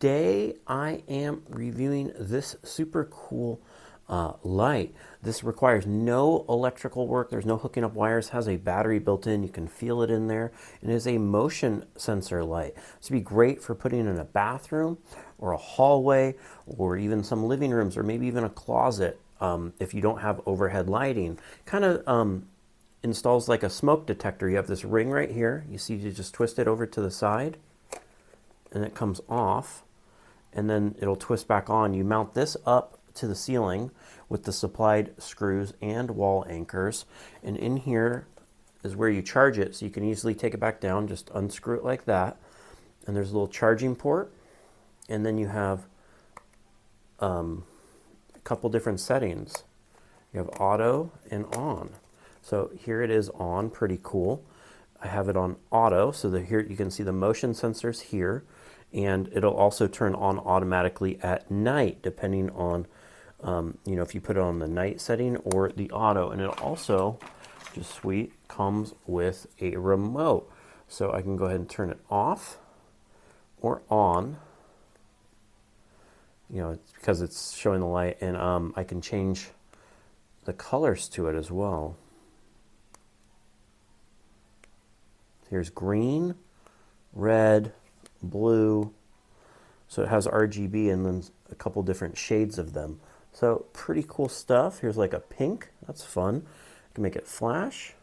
today I am reviewing this super cool light. This requires no electrical work. There's no hooking up wires. Has a battery built in. You can feel it in there. And it is a motion sensor light. This would be great for putting in a bathroom or a hallway or even some living rooms or maybe even a closet if you don't have overhead lighting. Kind of installs like a smoke detector. You have this ring right here. You see, you just twist it over to the side and it comes off, and then it'll twist back on. You mount this up to the ceiling with the supplied screws and wall anchors, and in here is where you charge it, so you can easily take it back down, just unscrew it like that, and there's a little charging port, and then you have a couple different settings. You have auto and on. So here it is on, pretty cool. I have it on auto, so that here you can see the motion sensors here, and it'll also turn on automatically at night, depending on, you know, if you put it on the night setting or the auto. And it also, just sweet, comes with a remote. So I can go ahead and turn it off or on. You know, it's because it's showing the light, and I can change the colors to it as well. Here's green, red, blue. So it has RGB and then a couple different shades of them. So pretty cool stuff. Here's like a pink. That's fun. I can make it flash.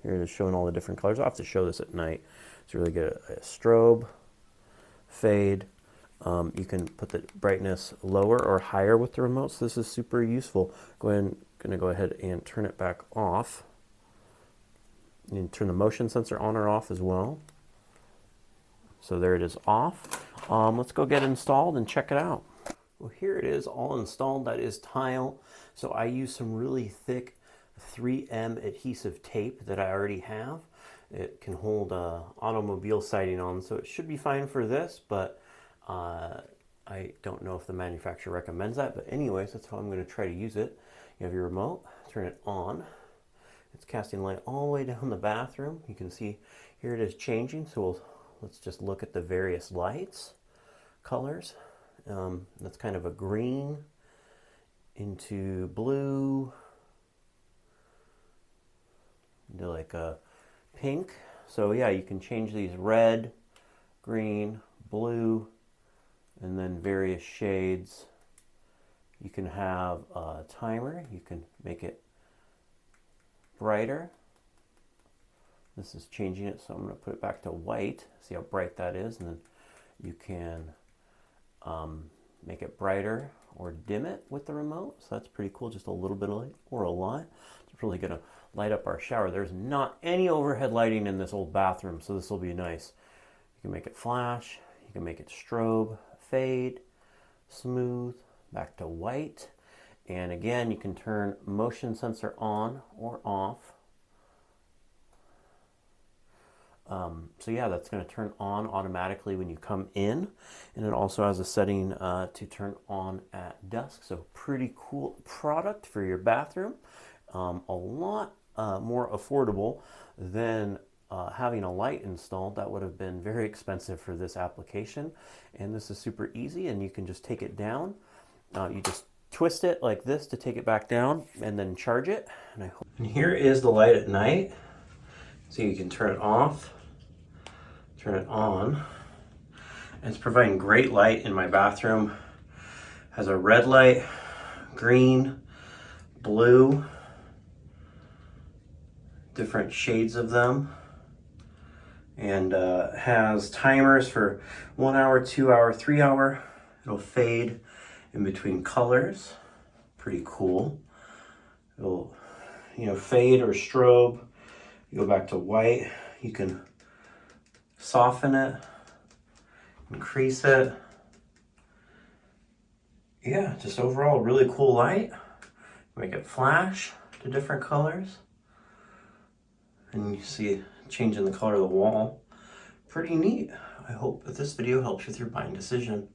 Here it is showing all the different colors. I'll have to show this at night. It's really good. A strobe, fade. You can put the brightness lower or higher with the remote. So this is super useful. Going to go ahead and turn it back off. You can turn the motion sensor on or off as well. So there it is off. Let's go get it installed and check it out. Well, here it is all installed. That is tile. So I use some really thick 3M adhesive tape that I already have. It can hold automobile siding on, so it should be fine for this, but I don't know if the manufacturer recommends that. But anyways, that's how I'm going to try to use it. You have your remote, turn it on. It's casting light all the way down the bathroom. You can see here it is changing. So let's just look at the various lights, colors. That's kind of a green into blue, into like a pink. So yeah, you can change these red, green, blue, and then various shades. You can have a timer. You can make it brighter. This is changing it, so I'm going to put it back to white. See how bright that is, and then you can make it brighter or dim it with the remote. So that's pretty cool, just a little bit of light or a lot. It's really going to light up our shower. There's not any overhead lighting in this old bathroom, so this will be nice. You can make it flash, you can make it strobe, fade, smooth, back to white. And again, you can turn motion sensor on or off. So yeah, that's going to turn on automatically when you come in. And it also has a setting to turn on at dusk. So pretty cool product for your bathroom. A lot more affordable than having a light installed. That would have been very expensive for this application. And this is super easy, and you can just take it down. You just twist it like this to take it back down and then charge it. And here is the light at night. So you can turn it off, turn it on. And it's providing great light in my bathroom. Has a red light, green, blue, different shades of them. And has timers for 1 hour, 2 hour, 3 hour. It'll fade in between colors. Pretty cool. It'll, you know, fade or strobe. You go back to white. You can soften it, increase it. Yeah, just overall really cool light. Make it flash to different colors. And you see changing the color of the wall. Pretty neat. I hope that this video helps with your buying decision.